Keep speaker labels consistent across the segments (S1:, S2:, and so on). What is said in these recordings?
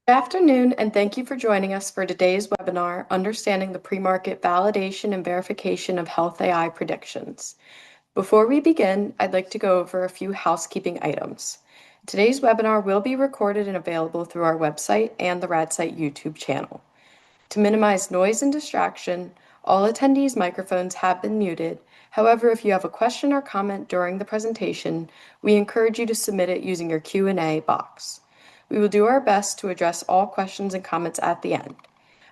S1: Good afternoon, and thank you for joining us for today's webinar, Understanding the Premarket Validation and Verification of Health AI Predictions. Before we begin, I'd like to go over a few housekeeping items. Today's webinar will be recorded and available through our website and the RadSite YouTube channel. To minimize noise and distraction, all attendees' microphones have been muted. However, if you have a question or comment during the presentation, we encourage you to submit it using your Q&A box. We will do our best to address all questions and comments at the end.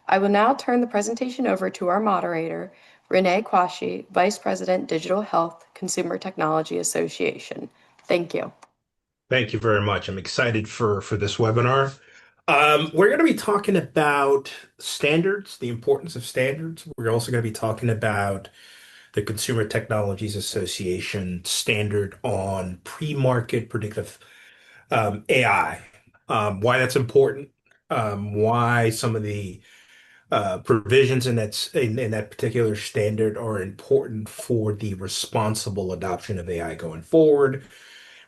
S1: I will now turn the presentation over to our moderator, Rene Quashie, Vice President, Digital Health, Consumer Technology Association. Thank you.
S2: Thank you very much. I'm excited for this webinar. We're going to be talking about standards, the importance of standards. We're also going to be talking about the Consumer Technologies Association standard on pre-market predictive AI, why that's important, why some of the provisions in that particular standard are important for the responsible adoption of AI going forward.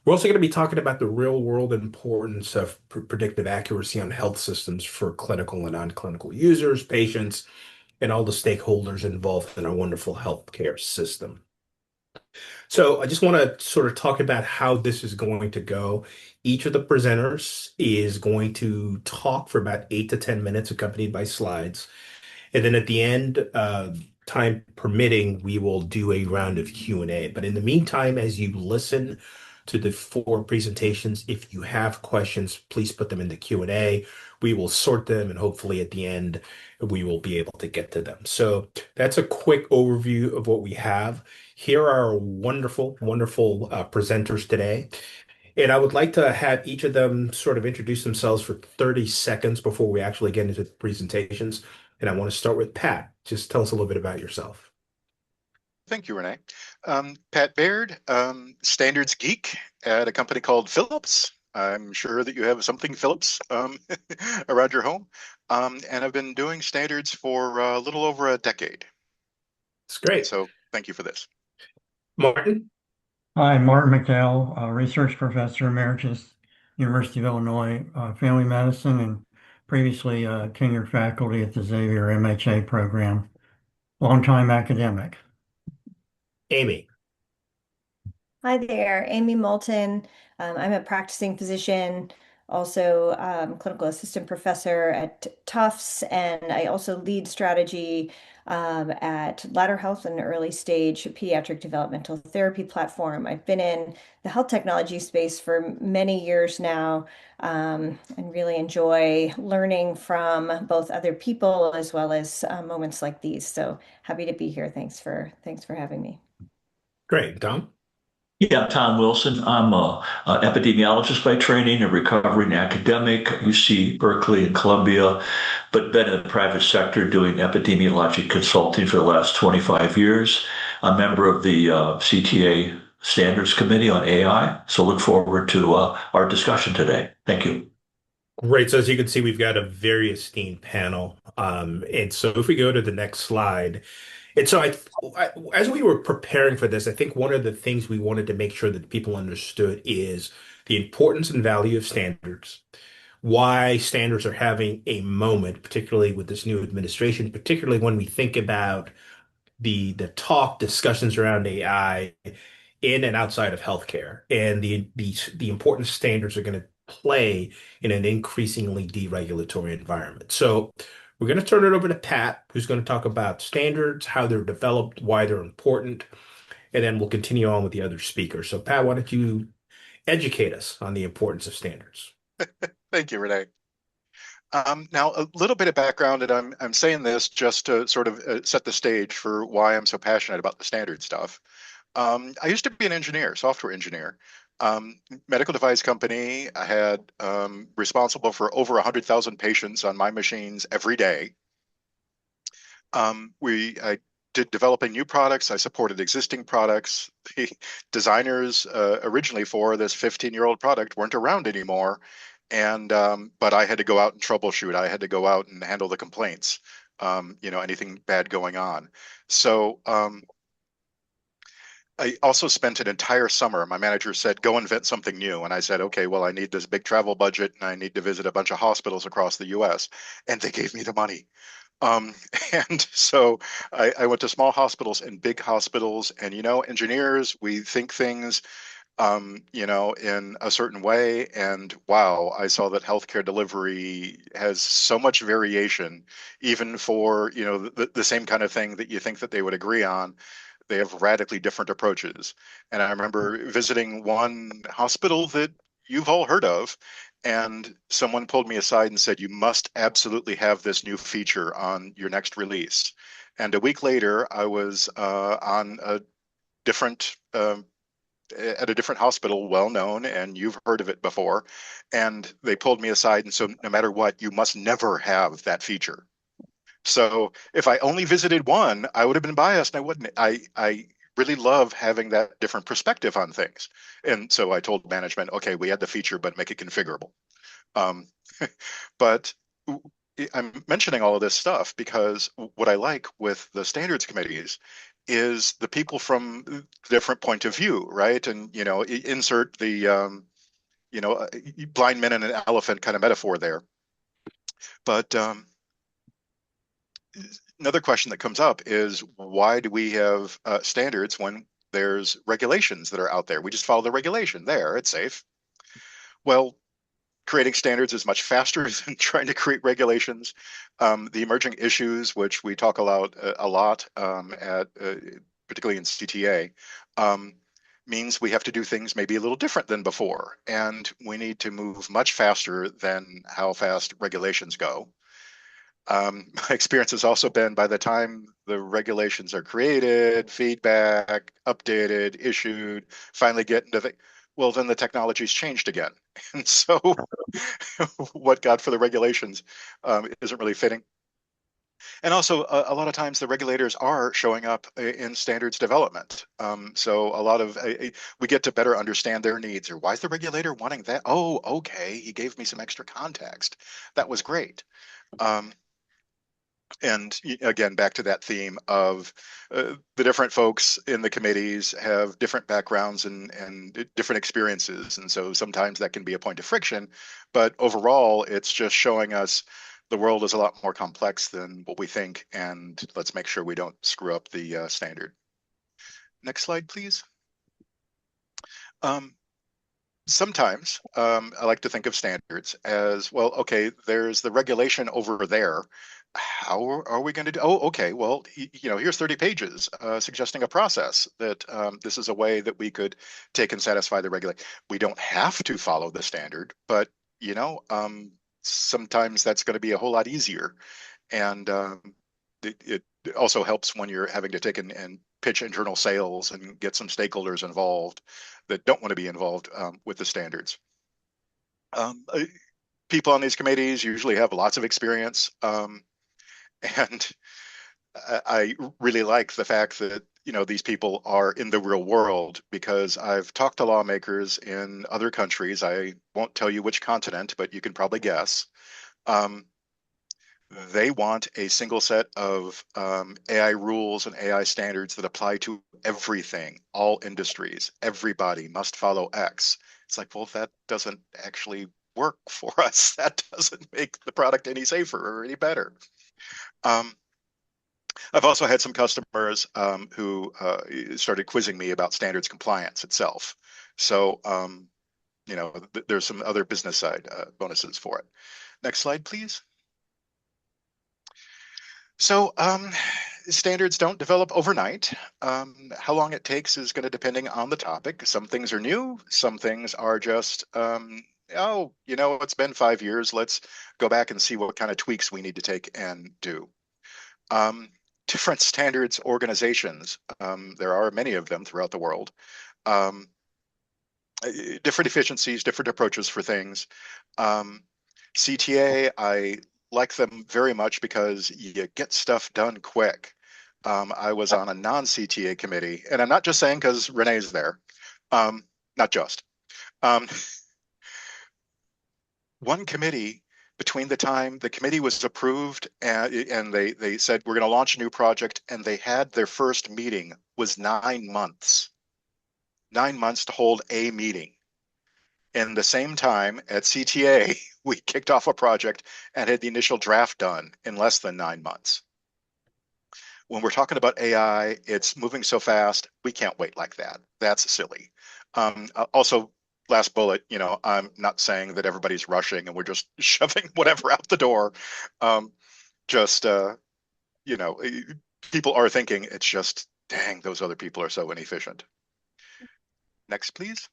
S2: We're also going to be talking about the real world importance of predictive accuracy on health systems for clinical and non-clinical users, patients, and all the stakeholders involved in our wonderful healthcare system. So I just want to sort of talk about how this is going to go. Each of the presenters is going to talk for about 8 to 10 minutes, accompanied by slides. And then at the end, time permitting, we will do a round of Q&A. But in the meantime, as you listen to the four presentations, if you have questions, please put them in the Q&A. We will sort them, and hopefully at the end, we will be able to get to them. So that's a quick overview of what we have. Here are our wonderful, wonderful presenters today. And I would like to have each of them sort of introduce themselves for 30 seconds before we actually get into the presentations. And I want to start with Pat. Just tell us a little bit about yourself.
S3: Thank you, Rene. Pat Baird, standards geek at a company called Philips. I'm sure that you have something Philips around your home. And I've been doing standards for a little over a decade.
S2: It's great.
S3: So thank you for this.
S2: Martin?
S4: Hi, Martin McDowell, research professor emeritus, University of Illinois, family medicine, and previously tenured faculty at the Xavier MHA program. Longtime academic.
S2: Amy.
S5: Hi there, Amy Moulton. I'm a practicing physician, also clinical assistant professor at Tufts, and I also lead strategy at Ladder Health, an early stage pediatric developmental therapy platform. I've been in the health technology space for many years now, and really enjoy learning from both other people as well as moments like these. So happy to be here. Thanks for having me.
S2: Great. Tom?
S6: Yeah, Tom Wilson. I'm an epidemiologist by training, a recovering academic, UC Berkeley and Columbia, but been in the private sector doing epidemiologic consulting for the last 25 years. I'm a member of the CTA Standards Committee on AI, so look forward to our discussion today. Thank you.
S2: Great. So as you can see, we've got a very esteemed panel. And so if we go to the next slide, and so as we were preparing for this, I think one of the things we wanted to make sure that people understood is the importance and value of standards, why standards are having a moment, particularly with this new administration, particularly when we think about the discussions around AI in and outside of healthcare, and the important standards are going to play in an increasingly deregulatory environment. So we're going to turn it over to Pat, who's going to talk about standards, how they're developed, why they're important, and then we'll continue on with the other speakers. So Pat, why don't you educate us on the importance of standards?
S3: Thank you, Rene. Now, a little bit of background, and I'm saying this just to sort of set the stage for why I'm so passionate about the standard stuff. I used to be an engineer, software engineer. Medical device company. I had responsible for over 100,000 patients on my machines every day. I did developing new products. I supported existing products. The designers originally for this 15-year-old product weren't around anymore, and but I had to go out and troubleshoot. I had to go out and handle the complaints. Anything bad going on. So I also spent an entire summer. My manager said, go invent something new. And I said, okay, well, I need this big travel budget and I need to visit a bunch of hospitals across the US. And they gave me the money. Um, and so I went to small hospitals and big hospitals. And, engineers, we think things in a certain way. And wow, I saw that healthcare delivery has so much variation, even for, the same kind of thing that you think that they would agree on. They have radically different approaches. And I remember visiting one hospital that you've all heard of, and someone pulled me aside and said, you must absolutely have this new feature on your next release. And a week later, I was on a different at a different hospital, well known, and you've heard of it before. And they pulled me aside and so no matter what, you must never have that feature. So if I only visited one, I would have been biased and I wouldn't. I really love having that different perspective on things. And so I told management, okay, we had the feature, but make it configurable. Um, but I'm mentioning all of this stuff because what I like with the standards committees is the people from different point of view, right? And insert the you know blind men and an elephant kind of metaphor there. But another question that comes up is why do we have standards when there's regulations that are out there? We just follow the regulation there; it's safe. Well, creating standards is much faster than trying to create regulations. The emerging issues, which we talk about a lot at particularly in CTA, means we have to do things maybe a little different than before, and we need to move much faster than how fast regulations go. My experience has also been by the time the regulations are created, feedback, updated, issued, finally get into the, well, then the technology's changed again. And so what got for the regulations isn't really fitting. And also, a lot of times the regulators are showing up in standards development. So a lot of we get to better understand their needs. Or why is the regulator wanting that? Oh, okay, he gave me some extra context. That was great. And again, back to that theme of the different folks in the committees have different backgrounds and different experiences. And so sometimes that can be a point of friction. But overall, it's just showing us the world is a lot more complex than what we think. And let's make sure we don't screw up the standard. Next slide, please. Sometimes I like to think of standards as, well, okay, there's the regulation over there. How are we going to do? Oh, okay, well, here's 30 pages suggesting a process that this is a way that we could take and satisfy the regulation. We don't have to follow the standard, but, sometimes that's going to be a whole lot easier. And it also helps when you're having to take and pitch internal sales and get some stakeholders involved that don't want to be involved with the standards. People on these committees usually have lots of experience, and I really like the fact that these people are in the real world, because I've talked to lawmakers in other countries. I won't tell you which continent, but you can probably guess. They want a single set of AI rules and AI standards that apply to everything, all industries. Everybody must follow X. It's like, well, that doesn't actually work for us. That doesn't make the product any safer or any better. I've also had some customers who started quizzing me about standards compliance itself. So, there's some other business side bonuses for it. Next slide, please. So standards don't develop overnight. How long it takes is going to depending on the topic. Some things are new. Some things are just, it's been 5 years. Let's go back and see what kind of tweaks we need to take and do. Different standards organizations. There are many of them throughout the world. Different efficiencies, different approaches for things. CTA, I like them very much because you get stuff done quick. I was on a non-CTA committee, and I'm not just saying because Rene's there. Not just. One committee, between the time the committee was approved and they said, we're going to launch a new project, and they had their first meeting, was 9 months. 9 months to hold a meeting. In the same time at CTA, we kicked off a project and had the initial draft done in less than 9 months. When we're talking about AI, it's moving so fast, we can't wait like that. That's silly. Also, last bullet, I'm not saying that everybody's rushing and we're just shoving whatever out the door. Just, people are thinking it's just, dang, those other people are so inefficient. Next, please.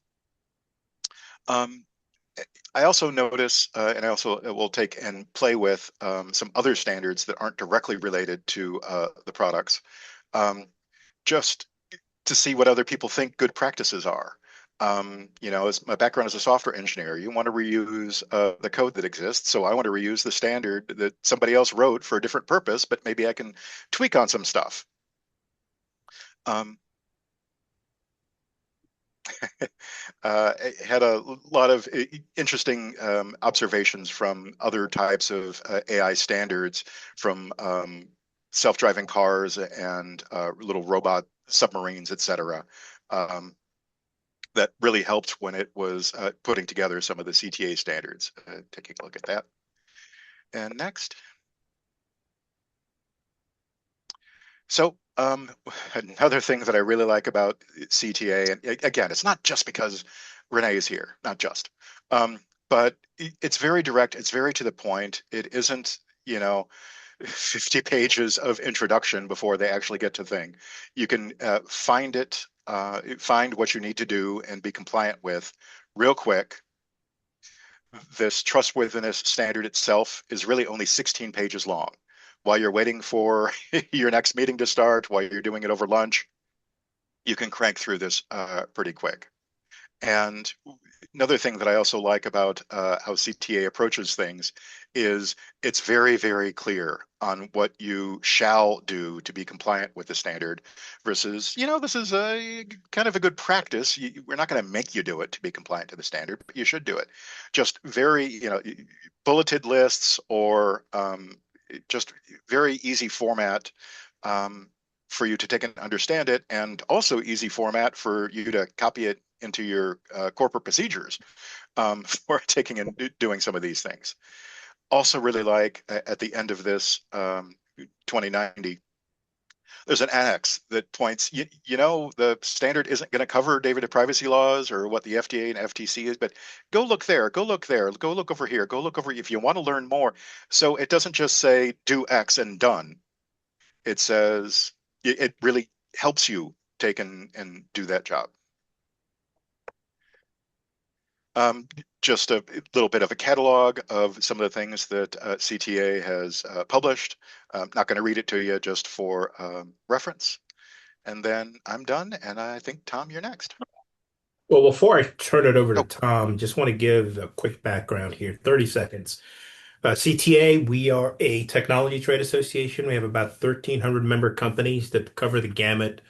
S3: I also notice, and I also will take and play with some other standards that aren't directly related to the products, just to see what other people think good practices are. As my background as a software engineer, you want to reuse the code that exists. So I want to reuse the standard that somebody else wrote for a different purpose, but maybe I can tweak on some stuff. Had a lot of interesting observations from other types of AI standards, from self-driving cars and little robot submarines, etc. That really helped when it was putting together some of the CTA standards. Taking a look at that. And next. So another thing that I really like about CTA, and again, it's not just because Rene is here, not just, but it's very direct. It's very to the point. It isn't, 50 pages of introduction before they actually get to thing. You can find what you need to do and be compliant with real quick. This trustworthiness standard itself is really only 16 pages long. While you're waiting for your next meeting to start, while you're doing it over lunch, you can crank through this pretty quick. And another thing that I also like about how CTA approaches things is it's very, very clear on what you shall do to be compliant with the standard versus, this is a kind of a good practice. We're not going to make you do it to be compliant to the standard, but you should do it. Just very, bulleted lists or just very easy format for you to take and understand it, and also easy format for you to copy it into your corporate procedures for taking and doing some of these things. Also really like at the end of this 2090, there's an annex that points, the standard isn't going to cover data privacy laws or what the FDA and FTC is, but go look there, go look there, go look over here, go look over if you want to learn more. So it doesn't just say do X and done. It says it really helps you take and do that job. Just a little bit of a catalog of some of the things that CTA has published. I'm not going to read it to you, just for reference. And then I'm done, and I think, Tom, you're next.
S2: Well, before I turn it over to Tom, just want to give a quick background here, 30 seconds. CTA, we are a technology trade association. We have about 1,300 member companies that cover the gamut.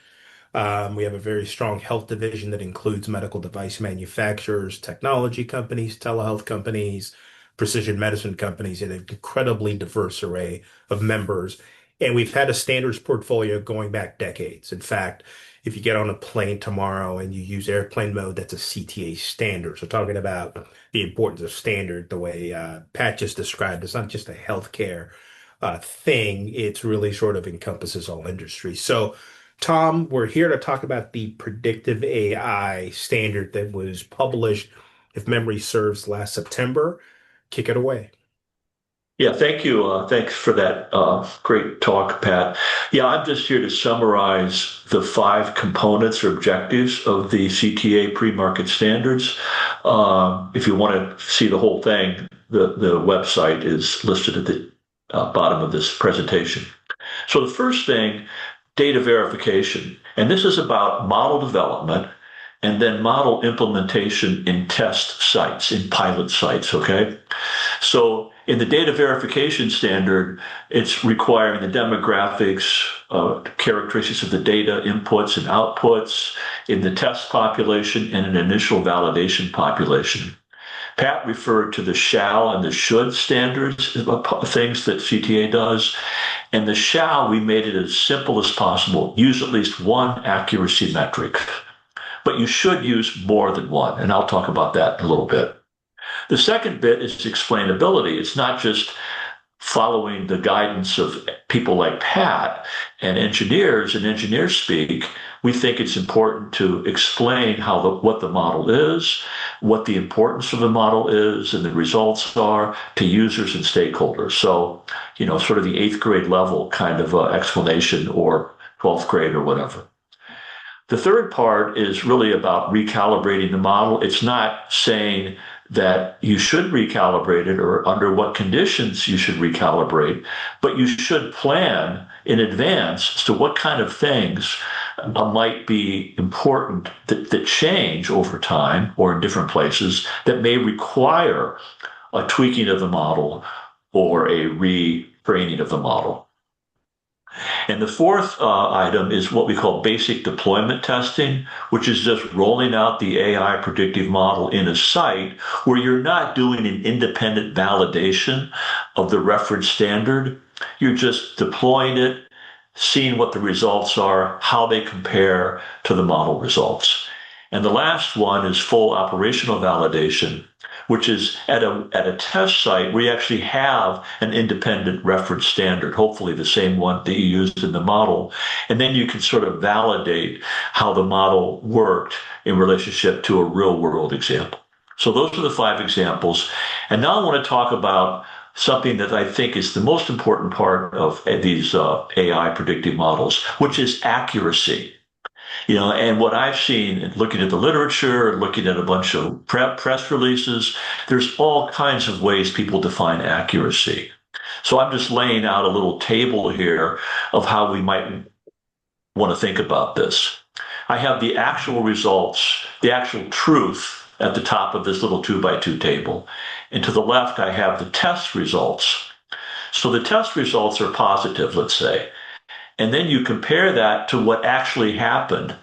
S2: We have a very strong health division that includes medical device manufacturers, technology companies, telehealth companies, precision medicine companies, and an incredibly diverse array of members. And we've had a standards portfolio going back decades. In fact, if you get on a plane tomorrow and you use airplane mode, that's a CTA standard. So talking about the importance of standard, the way Pat just described, it's not just a healthcare thing. It's really sort of encompasses all industries. So Tom, we're here to talk about the predictive AI standard that was published, if memory serves, last September. Kick it away.
S6: Yeah, thank you. Thanks for that great talk, Pat. Yeah, I'm just here to summarize the 5 components or objectives of the CTA pre-market standards. If you want to see the whole thing, the website is listed at the bottom of this presentation. So the first thing, data verification. And this is about model development and then model implementation in test sites, in pilot sites, okay? So in the data verification standard, it's requiring the demographics, characteristics of the data inputs and outputs in the test population and an initial validation population. Pat referred to the shall and the should standards, things that CTA does. And the shall, we made it as simple as possible. Use at least one accuracy metric. but you should use more than one. And I'll talk about that in a little bit. The second bit is explainability. It's not just following the guidance of people like Pat and engineers in engineer speak. We think it's important to explain what the model is, what the importance of the model is, and the results are to users and stakeholders. So, sort of the 8th grade level kind of explanation, or 12th grade or whatever. The third part is really about recalibrating the model. It's not saying that you should recalibrate it or under what conditions you should recalibrate, but you should plan in advance as to what kind of things might be important that change over time or in different places that may require a tweaking of the model or a retraining of the model. And the fourth item is what we call basic deployment testing, which is just rolling out the AI predictive model in a site where you're not doing an independent validation of the reference standard. You're just deploying it, seeing what the results are, how they compare to the model results. And the last one is full operational validation, which is at a test site where you actually have an independent reference standard, hopefully the same one that you used in the model. And then you can sort of validate how the model worked in relationship to a real world example. So those are the 5 examples. And now I want to talk about something that I think is the most important part of these AI predictive models, which is accuracy. And what I've seen, looking at the literature, looking at a bunch of press releases, there's all kinds of ways people define accuracy. So I'm just laying out a little table here of how we might want to think about this. I have the actual results, the actual truth at the top of this little 2x2 table. And to the left, I have the test results. So the test results are positive, let's say. And then you compare that to what actually happened.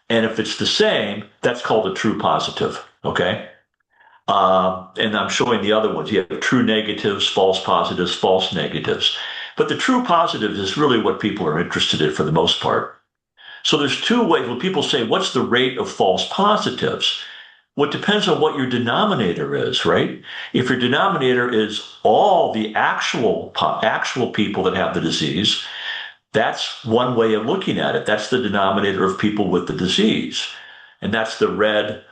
S6: And if it's the same, that's called a true positive, okay? And I'm showing the other ones. You have true negatives, false positives, false negatives. But the true positives is really what people are interested in for the most part. So there's 2 ways. When people say, what's the rate of false positives? Well, it depends on what your denominator is, right? If your denominator is all the actual people that have the disease, that's one way of looking at it. That's the denominator of people with the disease. And that's the red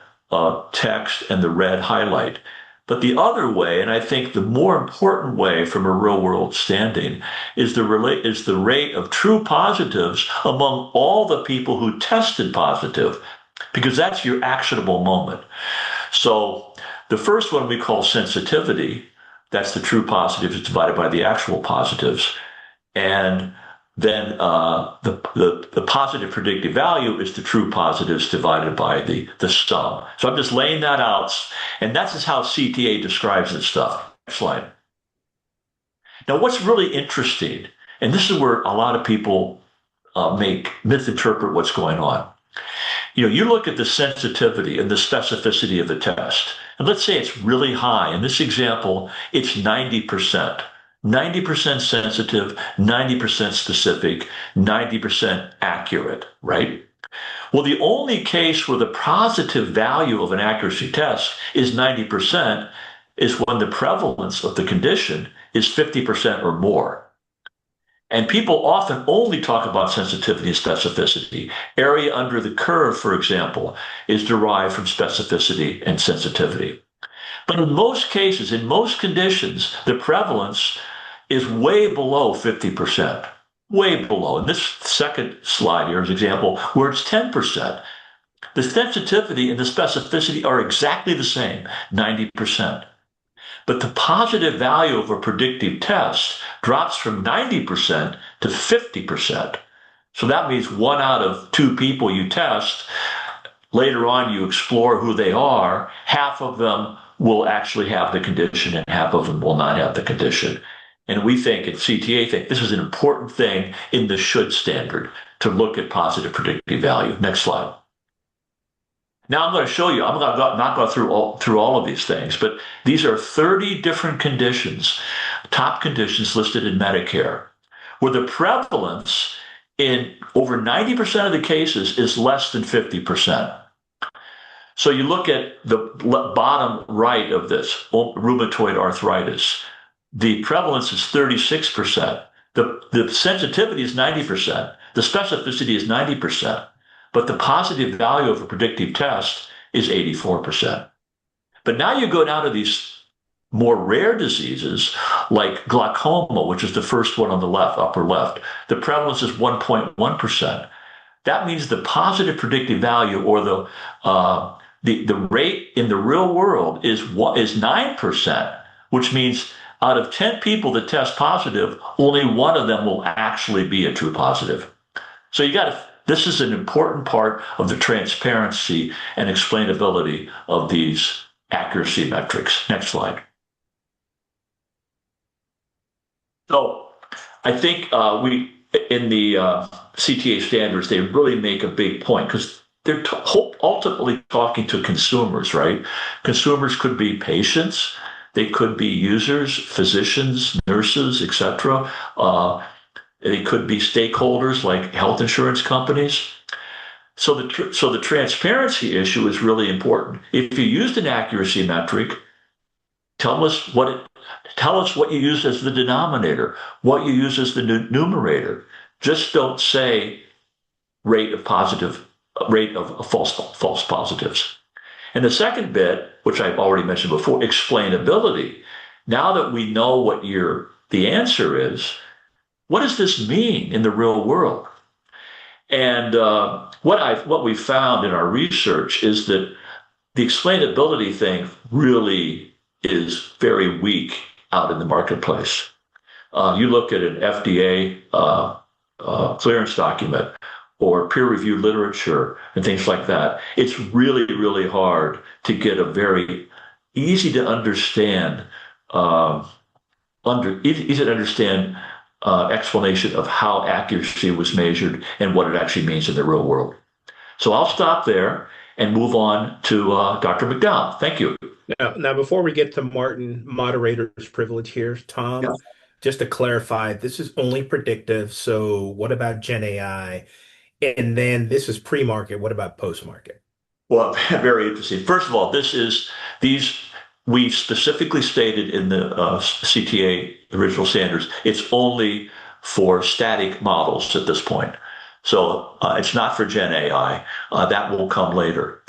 S6: text and the red highlight. But the other way, and I think the more important way from a real world standing, is the rate of true positives among all the people who tested positive, because that's your actionable moment. So the first one we call sensitivity. That's the true positives divided by the actual positives. And then the positive predictive value is the true positives divided by the sum. So I'm just laying that out, and that's just how CTA describes its stuff. Next slide. Now, what's really interesting, and this is where a lot of people misinterpret what's going on. You look at the sensitivity and the specificity of the test, and let's say it's really high. In this example, it's 90%. 90% sensitive, 90% specific, 90% accurate, right? Well, the only case where the positive value of an accuracy test is 90% is when the prevalence of the condition is 50% or more. And people often only talk about sensitivity and specificity. Area under the curve, for example, is derived from specificity and sensitivity. But in most cases, in most conditions, the prevalence is way below 50%, way below. In this second slide here is an example where it's 10%. The sensitivity and the specificity are exactly the same, 90%. But the positive value of a predictive test drops from 90% to 50%. So that means 1 out of 2 people you test, later on you explore who they are, half of them will actually have the condition and half of them will not have the condition. And we think at CTA think this is an important thing in the should standard to look at positive predictive value. Next slide. Now I'm going to show you, I'm not going through all of these things, but these are 30 different conditions, top conditions listed in Medicare, where the prevalence in over 90% of the cases is less than 50%. So you look at the bottom right of this, rheumatoid arthritis. The prevalence is 36%. The sensitivity is 90%. The specificity is 90%. But the positive value of a predictive test is 84%. But now you go down to these more rare diseases like glaucoma, which is the first one on the left, upper left. The prevalence is 1.1%. That means the positive predictive value, or the rate in the real world is 9%, which means out of 10 people that test positive, only one of them will actually be a true positive. So this is an important part of the transparency and explainability of these accuracy metrics. Next slide. So I think in the CTA standards, they really make a big point because they're ultimately talking to consumers, right? Consumers could be patients, they could be users, physicians, nurses, etc. They could be stakeholders like health insurance companies. So the transparency issue is really important. If you used an accuracy metric, tell us what you use as the denominator, what you use as the numerator. Just don't say rate of false positives. And the second bit, which I've already mentioned before, explainability. Now that we know what the answer is, what does this mean in the real world? And what we found in our research is that the explainability thing really is very weak out in the marketplace. You look at an FDA clearance document or peer-reviewed literature and things like that. It's really, really hard to get a very easy to understand explanation of how accuracy was measured and what it actually means in the real world. So I'll stop there and move on to Dr. McDowell. Thank you.
S2: Now, before we get to Martin, moderator's privilege here, Tom,
S6: Yeah.
S2: just to clarify, this is only predictive. So what about Gen AI? And then this is pre-market. What about post-market?
S6: Well, very interesting. First of all, we specifically stated in the CTA original standards, it's only for static models at this point. So it's not for Gen AI. That will come later.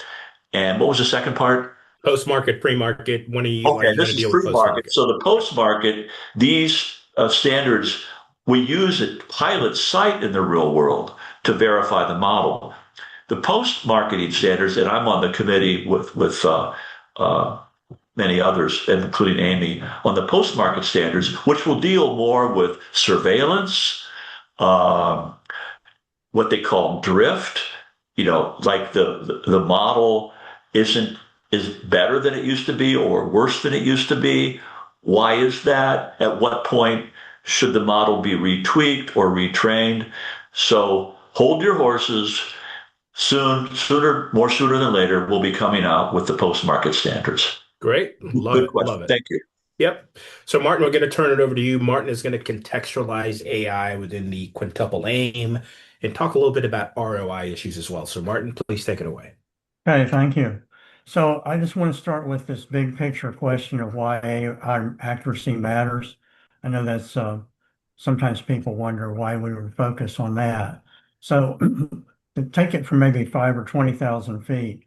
S6: And what was the second part?
S2: Post-market, pre-market. When are you
S6: Okay,
S2: going
S6: this
S2: to
S6: is
S2: deal with
S6: pre-market.
S2: post-market?
S6: So the post-market, these standards, we use a pilot site in the real world to verify the model. The post-marketing standards, and I'm on the committee with many others, including Amy, on the post-market standards, which will deal more with surveillance, what they call drift, like the model is better than it used to be or worse than it used to be. Why is that? At what point should the model be retweaked or retrained? So hold your horses. More sooner than later, we'll be coming out with the post-market standards.
S2: Great.
S6: Good question.
S2: Love it.
S6: Thank you.
S2: Yep. So Martin, we're going to turn it over to you. Martin is going to contextualize AI within the quintuple aim and talk a little bit about ROI issues as well. So Martin, please take it away.
S4: Okay, thank you. So I just want to start with this big picture question of why our accuracy matters. I know that's sometimes people wonder why we would focus on that. So to take it from maybe 5 or 20,000 feet,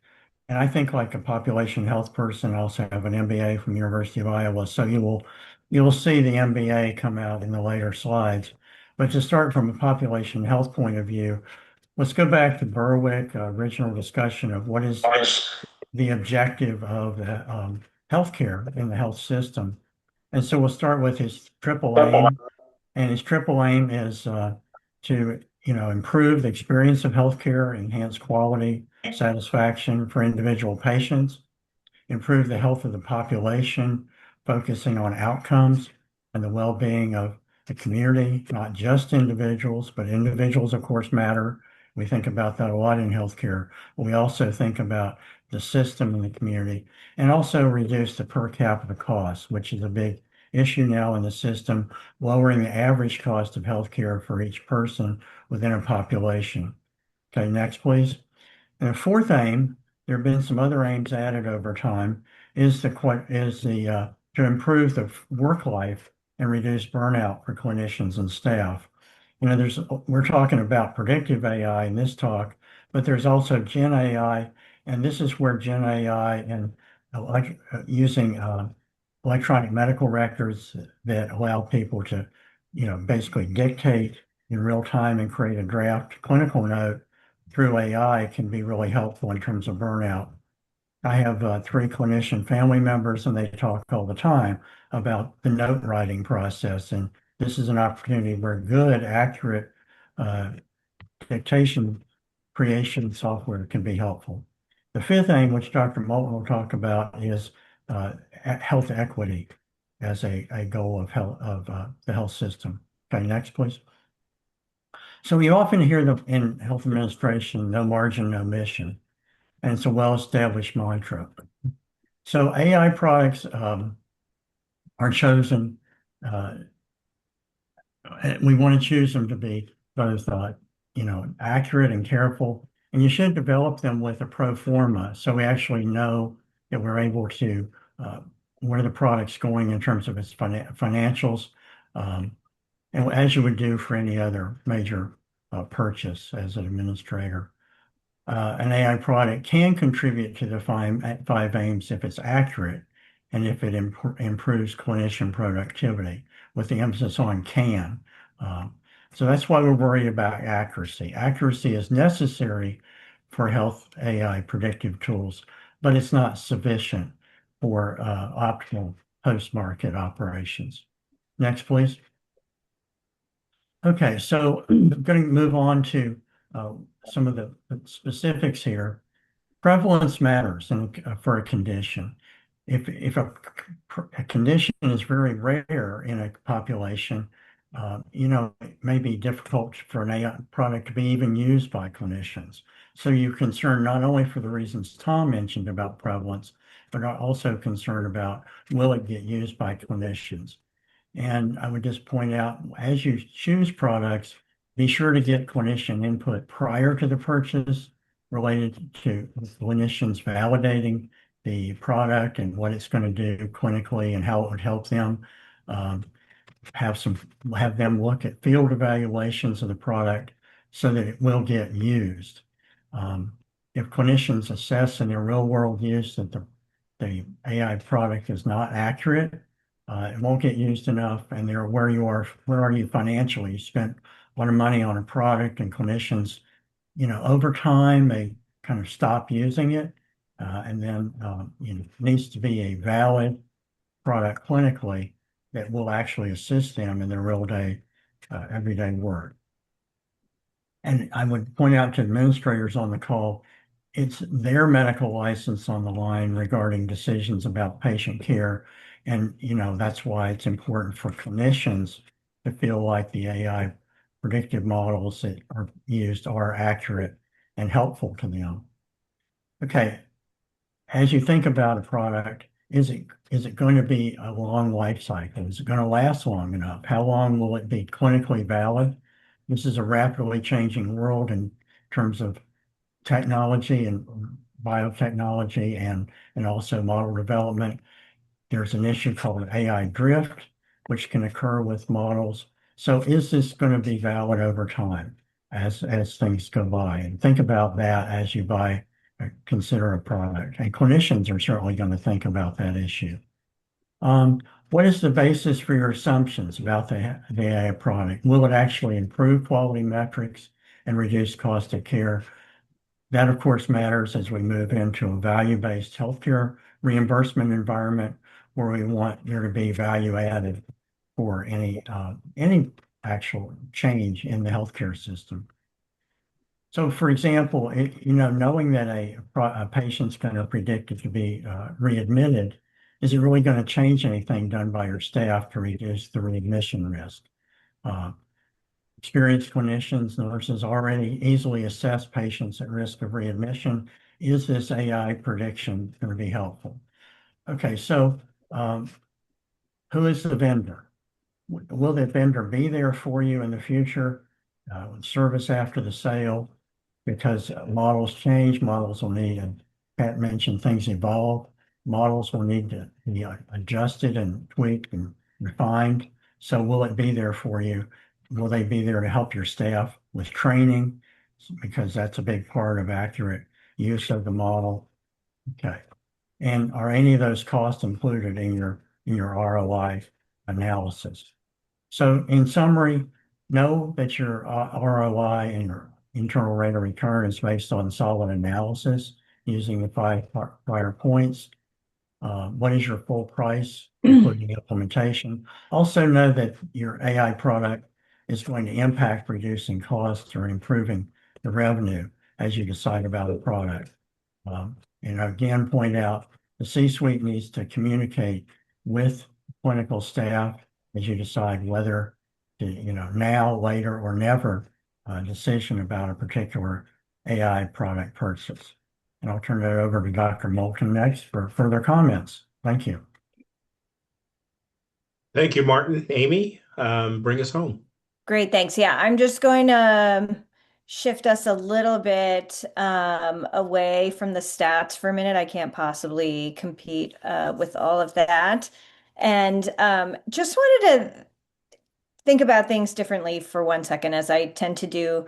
S4: and I think like a population health person, I also have an MBA from University of Iowa, so you will see the MBA come out in the later slides. But to start from a population health point of view, let's go back to Berwick, original discussion of what is the objective of the healthcare in the health system. And so we'll start with his triple aim, and his triple aim is to improve the experience of healthcare, enhance quality, satisfaction for individual patients, improve the health of the population, focusing on outcomes and the well-being of the community, not just individuals, but individuals, of course, matter. We think about that a lot in healthcare. We also think about the system and the community, and also reduce the per capita cost, which is a big issue now in the system, lowering the average cost of healthcare for each person within a population. Okay, next, please. And the fourth aim there have been some other aims added over time, to improve the work life and reduce burnout for clinicians and staff. We're talking about predictive AI in this talk, but there's also Gen AI, and this is where Gen AI and using electronic medical records that allow people to, basically dictate in real time and create a draft clinical note through AI can be really helpful in terms of burnout. I have three clinician family members, and they talk all the time about the note writing process. And this is an opportunity where good, accurate uh, dictation creation software can be helpful. The fifth aim, which Dr. Moulton will talk about, is health equity as a goal of the health system. Okay, next, please. So we often hear in health administration, no margin, no mission, and it's a well-established mantra. So AI products are chosen. Uh, we want to choose them to be both, accurate and careful. And you should develop them with a pro forma, so we actually know that we're able to uh, where the product's going in terms of its financials, and as you would do for any other major purchase as an administrator. An AI product can contribute to the five aims if it's accurate and if it improves clinician productivity, with the emphasis on can. Uh, so that's why we're worried about accuracy. Accuracy is necessary for health AI predictive tools, but it's not sufficient for optimal post-market operations. Next, please. Okay, so I'm going to move on to some of the specifics here. Prevalence matters for a condition. If a condition is very rare in a population, it may be difficult for an AI product to be even used by clinicians. So you're concerned not only for the reasons Tom mentioned about prevalence, but are also concerned about will it get used by clinicians. And I would just point out, as you choose products, be sure to get clinician input prior to the purchase related to clinicians validating the product and what it's going to do clinically and how it would help them. Um, have them look at field evaluations of the product so that it will get used. Um, if clinicians assess in their real world use that the AI product is not accurate, it won't get used enough, and they're where are you financially? You spent a lot of money on a product, and clinicians, over time, they kind of stop using it, and then it needs to be a valid product clinically that will actually assist them in their everyday work. And I would point out to administrators on the call, it's their medical license on the line regarding decisions about patient care. And, that's why it's important for clinicians to feel like the AI predictive models that are used are accurate and helpful to them. Okay, as you think about a product, is it going to be a long life cycle? Is it going to last long enough? How long will it be clinically valid? This is a rapidly changing world in terms of technology and biotechnology and also model development. There's an issue called AI drift, which can occur with models. So is this going to be valid over time as things go by? And think about that as you consider a product. And clinicians are certainly going to think about that issue. What is the basis for your assumptions about the AI product? Will it actually improve quality metrics and reduce cost of care? That, of course, matters as we move into a value-based healthcare reimbursement environment where we want there to be value added for any actual change in the healthcare system. So, for example, knowing that a patient's going to predict to be readmitted, is it really going to change anything done by your staff to reduce the readmission risk? Experienced clinicians, nurses already easily assess patients at risk of readmission. Is this AI prediction going to be helpful? Okay, so who is the vendor? Will the vendor be there for you in the future? Service after the sale? Because models change, models will need Pat mentioned, things evolve. Models will need to be adjusted and tweaked and refined. So will it be there for you? Will they be there to help your staff with training? Because that's a big part of accurate use of the model. Okay. And are any of those costs included in your ROI analysis? So in summary, know that your ROI and your internal rate of return is based on solid analysis using the five prior points. What is your full price, including implementation? Also know that your AI product is going to impact reducing costs or improving the revenue as you decide about a product. And again, point out the C-suite needs to communicate with clinical staff as you decide whether to, now, later, or never decision about a particular AI product purchase. And I'll turn it over to Dr. Moulton next for further comments. Thank you.
S2: Thank you, Martin. Amy, bring us home.
S5: Great, thanks. Yeah, I'm just going to shift us a little bit away from the stats for a minute. I can't possibly compete with all of that. And just wanted to think about things differently for 1 second, as I tend to do,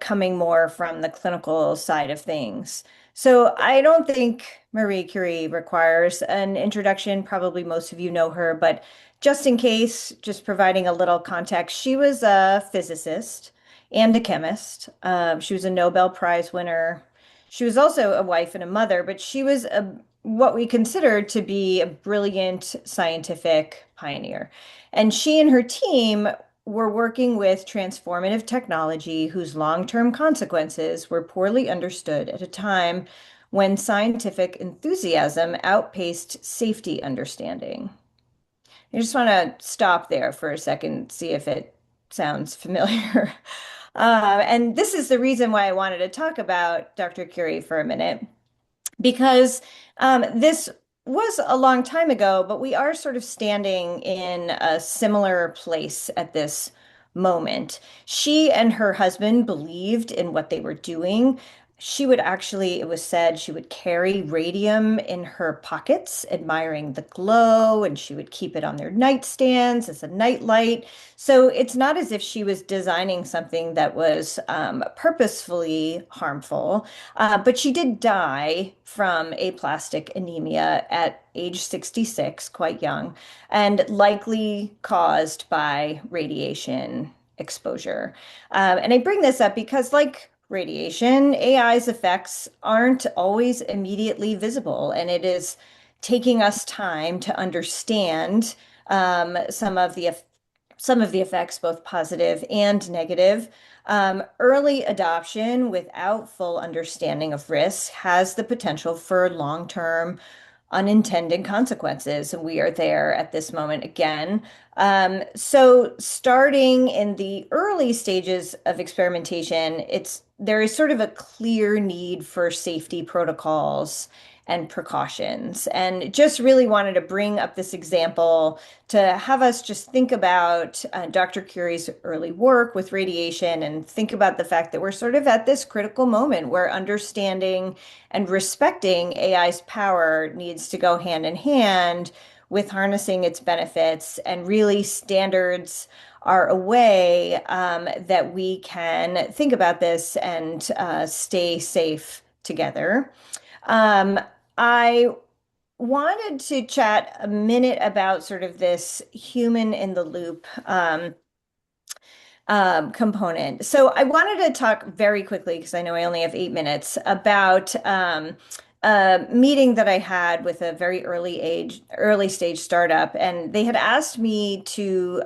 S5: coming more from the clinical side of things. So I don't think Marie Curie requires an introduction. Probably most of you know her, but just in case, just providing a little context, she was a physicist and a chemist. She was a Nobel Prize winner. She was also a wife and a mother, but she was what we consider to be a brilliant scientific pioneer. And she and her team were working with transformative technology whose long-term consequences were poorly understood at a time when scientific enthusiasm outpaced safety understanding. I just want to stop there for a second, see if it sounds familiar. And this is the reason why I wanted to talk about Dr. Curie for a minute, because this was a long time ago, but we are sort of standing in a similar place at this moment. She and her husband believed in what they were doing. She would actually, it was said, she would carry radium in her pockets, admiring the glow, and she would keep it on their nightstands as a nightlight. So it's not as if she was designing something that was purposefully harmful, but she did die from aplastic anemia at age 66, quite young, and likely caused by radiation exposure. And I bring this up because, like radiation, AI's effects aren't always immediately visible, and it is taking us time to understand some of the effects, both positive and negative. Early adoption without full understanding of risk has the potential for long-term unintended consequences. And we are there at this moment again. So starting in the early stages of experimentation, there is sort of a clear need for safety protocols and precautions. And just really wanted to bring up this example to have us just think about Dr. Curie's early work with radiation and think about the fact that we're sort of at this critical moment where understanding and respecting AI's power needs to go hand in hand with harnessing its benefits, and really standards are a way that we can think about this and stay safe together. I wanted to chat a minute about sort of this human in the loop component. So I wanted to talk very quickly, because I know I only have 8 minutes, about a meeting that I had with a very early stage startup, and they had asked me to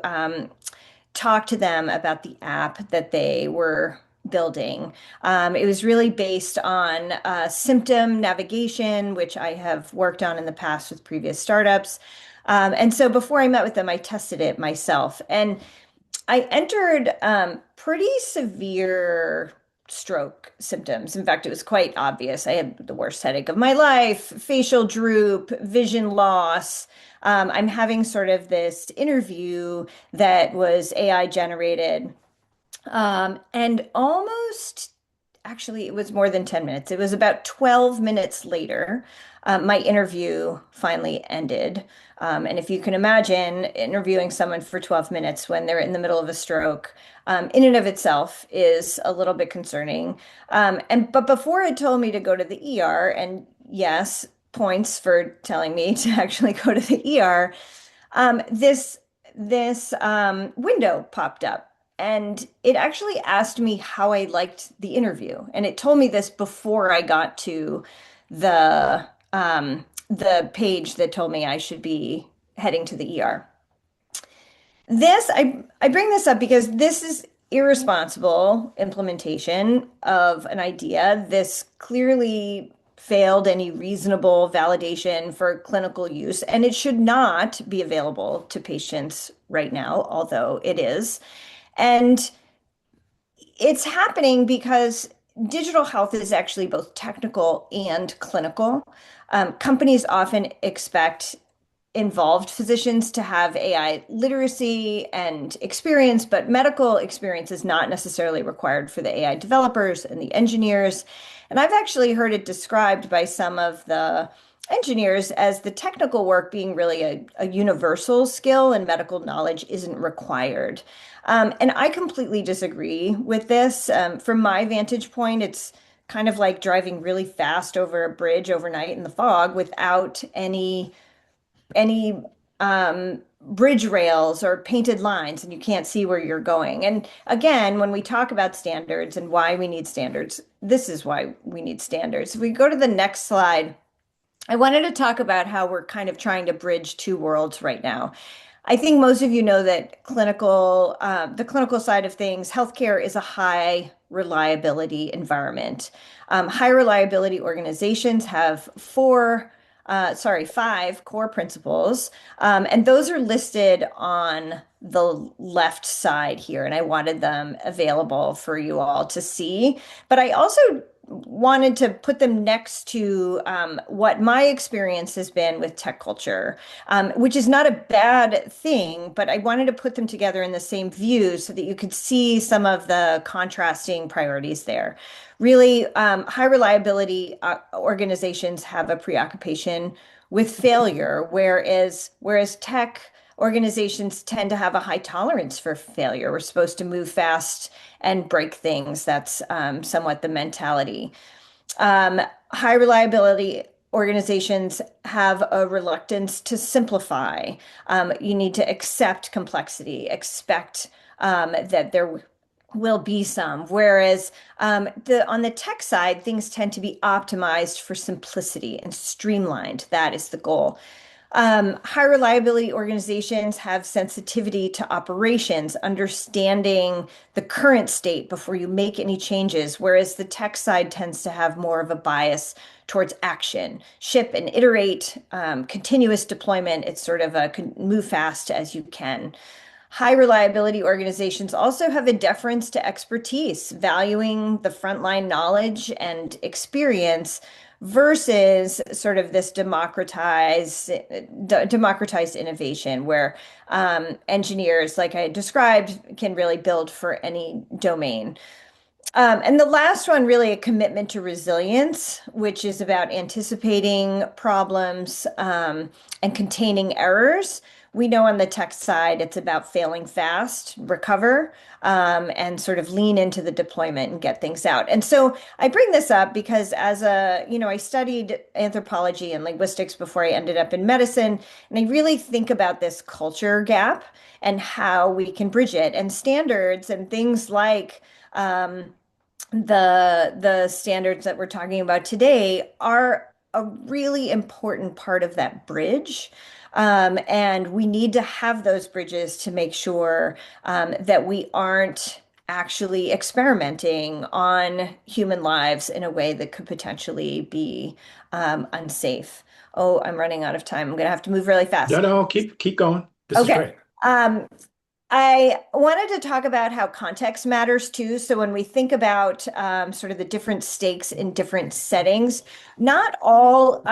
S5: talk to them about the app that they were building. It was really based on symptom navigation, which I have worked on in the past with previous startups. And so before I met with them, I tested it myself. And I entered pretty severe stroke symptoms. In fact, it was quite obvious. I had the worst headache of my life, facial droop, vision loss. I'm having sort of this interview that was AI generated. And almost actually, it was more than 10 minutes. It was about 12 minutes later, my interview finally ended. And if you can imagine interviewing someone for 12 minutes when they're in the middle of a stroke, in and of itself is a little bit concerning. But before it told me to go to the ER, and yes, points for telling me to actually go to the ER, this window popped up. And it actually asked me how I liked the interview. And it told me this before I got to the page that told me I should be heading to the ER. I bring this up because this is irresponsible implementation of an idea. This clearly failed any reasonable validation for clinical use, and it should not be available to patients right now, although it is. And it's happening because digital health is actually both technical and clinical. Companies often expect involved physicians to have AI literacy and experience, but medical experience is not necessarily required for the AI developers and the engineers. And I've actually heard it described by some of the engineers as the technical work being really a universal skill and medical knowledge isn't required. And I completely disagree with this. From my vantage point, it's kind of like driving really fast over a bridge overnight in the fog without any bridge rails or painted lines, and you can't see where you're going. And again, when we talk about standards and why we need standards, this is why we need standards. If we go to the next slide, I wanted to talk about how we're kind of trying to bridge two worlds right now. I think most of you know that the clinical side of things, healthcare is a high reliability environment. High reliability organizations have five core principles, and those are listed on the left side here, and I wanted them available for you all to see. But I also wanted to put them next to what my experience has been with tech culture, which is not a bad thing, but I wanted to put them together in the same view so that you could see some of the contrasting priorities there. Really, high reliability organizations have a preoccupation with failure, whereas tech organizations tend to have a high tolerance for failure. We're supposed to move fast and break things. That's somewhat the mentality. High reliability organizations have a reluctance to simplify. You need to accept complexity, expect that there will be some. Whereas on the tech side, things tend to be optimized for simplicity and streamlined. That is the goal. High reliability organizations have sensitivity to operations, understanding the current state before you make any changes, whereas the tech side tends to have more of a bias towards action, ship and iterate, continuous deployment. It's sort of a move fast as you can. High reliability organizations also have a deference to expertise, valuing the frontline knowledge and experience versus sort of this democratized innovation where engineers, like I described, can really build for any domain. And the last one, really a commitment to resilience, which is about anticipating problems and containing errors. We know on the tech side, it's about failing fast, recover, and sort of lean into the deployment and get things out. And so I bring this up because I studied anthropology and linguistics before I ended up in medicine. And I really think about this culture gap and how we can bridge it, and standards and things like the standards that we're talking about today are a really important part of that bridge. And we need to have those bridges to make sure that we aren't actually experimenting on human lives in a way that could potentially be unsafe. Oh, I'm running out of time. I'm going to have to move really fast.
S2: No, keep going. This is
S5: Okay.
S2: great.
S5: I wanted to talk about how context matters too. So when we think about sort of the different stakes in different settings, not all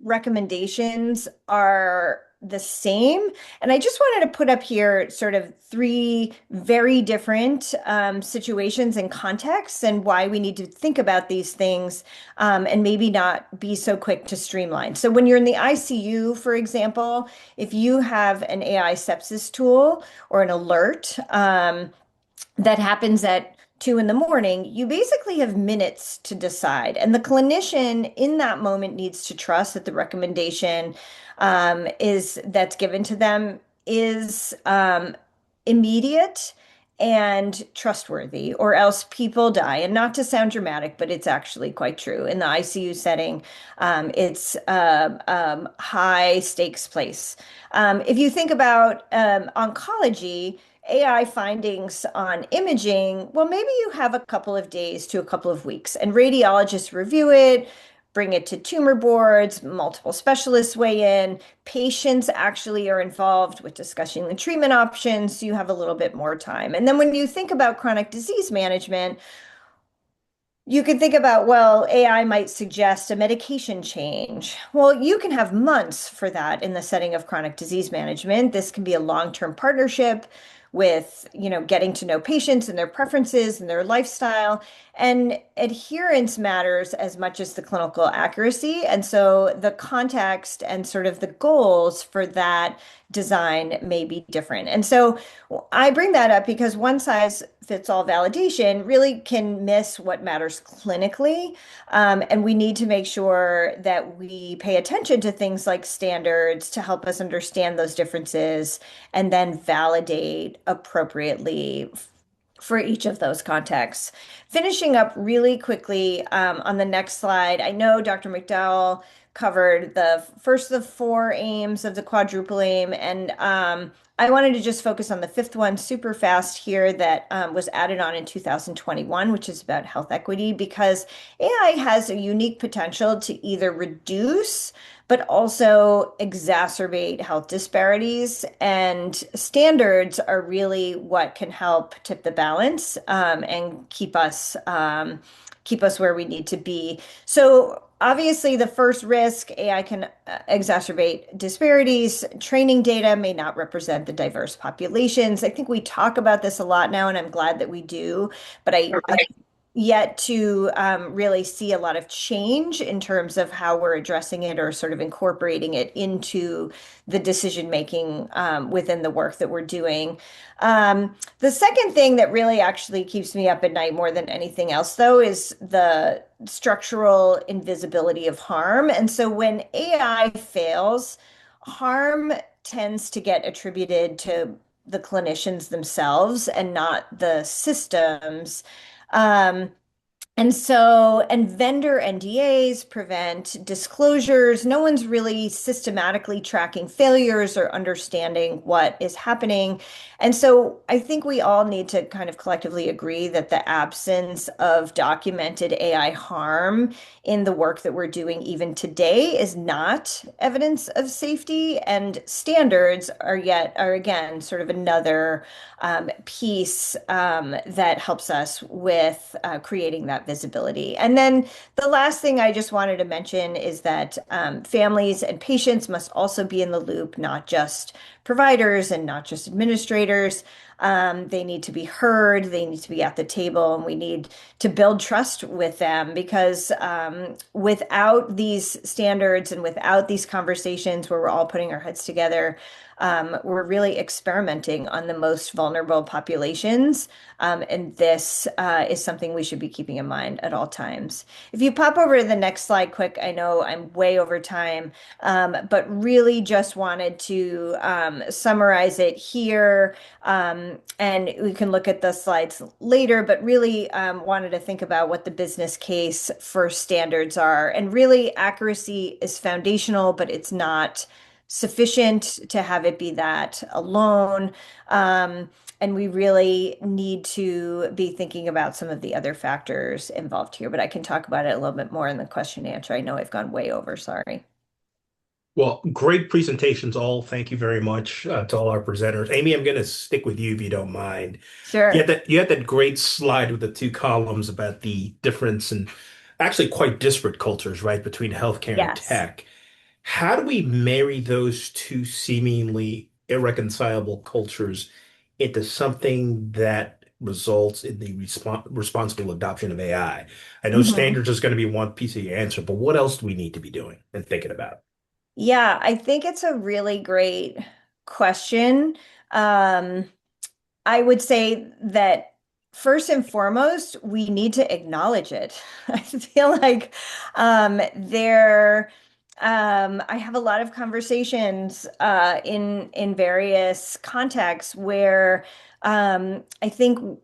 S5: recommendations are the same. And I just wanted to put up here sort of three very different situations and contexts and why we need to think about these things and maybe not be so quick to streamline. So when you're in the ICU, for example, if you have an AI sepsis tool or an alert, that happens at 2 in the morning, you basically have minutes to decide. And the clinician in that moment needs to trust that the recommendation is that's given to them is immediate and trustworthy, or else people die. And not to sound dramatic, but it's actually quite true. In the ICU setting, it's a high stakes place. If you think about oncology, AI findings on imaging, well, maybe you have a couple of days to a couple of weeks, and radiologists review it, bring it to tumor boards, multiple specialists weigh in, patients actually are involved with discussing the treatment options, so you have a little bit more time. And then when you think about chronic disease management, you can think about, well, AI might suggest a medication change. Well, you can have months for that in the setting of chronic disease management. This can be a long-term partnership with, getting to know patients and their preferences and their lifestyle. And adherence matters as much as the clinical accuracy. And so the context and sort of the goals for that design may be different. And so I bring that up because one size fits all validation really can miss what matters clinically. And we need to make sure that we pay attention to things like standards to help us understand those differences and then validate appropriately for each of those contexts. Finishing up really quickly on the next slide, I know Dr. McDowell covered the first of the four aims of the quadruple aim, and I wanted to just focus on the fifth one super fast here that was added on in 2021, which is about health equity, because AI has a unique potential to either reduce but also exacerbate health disparities. And standards are really what can help tip the balance and keep us where we need to be. So obviously, the first risk, AI can exacerbate disparities. Training data may not represent the diverse populations. I think we talk about this a lot now, and I'm glad that we do, but I yet to really see a lot of change in terms of how we're addressing it or sort of incorporating it into the decision making within the work that we're doing. The second thing that really actually keeps me up at night more than anything else, though, is the structural invisibility of harm. And so when AI fails, harm tends to get attributed to the clinicians themselves and not the systems. Um, and vendor NDAs prevent disclosures. No one's really systematically tracking failures or understanding what is happening. And so I think we all need to kind of collectively agree that the absence of documented AI harm in the work that we're doing even today is not evidence of safety. And standards are again sort of another piece that helps us with creating that visibility. And then the last thing I just wanted to mention is that families and patients must also be in the loop, not just providers and not just administrators. They need to be heard, they need to be at the table, and we need to build trust with them because without these standards and without these conversations where we're all putting our heads together, we're really experimenting on the most vulnerable populations. And this is something we should be keeping in mind at all times. If you pop over to the next slide quick, I know I'm way over time, but really just wanted to summarize it here. And we can look at the slides later, but really wanted to think about what the business case for standards are. And really, accuracy is foundational, but it's not sufficient to have it be that alone. And we really need to be thinking about some of the other factors involved here, but I can talk about it a little bit more in the question and answer. I know I've gone way over, sorry.
S2: Well, great presentations all. Thank you very much to all our presenters. Amy, I'm going to stick with you if you don't mind.
S5: Sure.
S2: You had that great slide with the two columns about the difference and actually quite disparate cultures, right, between healthcare and
S5: Yes.
S2: tech. How do we marry those two seemingly irreconcilable cultures into something that results in the responsible adoption of AI? I know
S5: Mhm.
S2: standards is going to be one piece of your answer, but what else do we need to be doing and thinking about?
S5: Yeah, I think it's a really great question. Um, I would say that first and foremost, we need to acknowledge it. I feel like I have a lot of conversations in various contexts where I think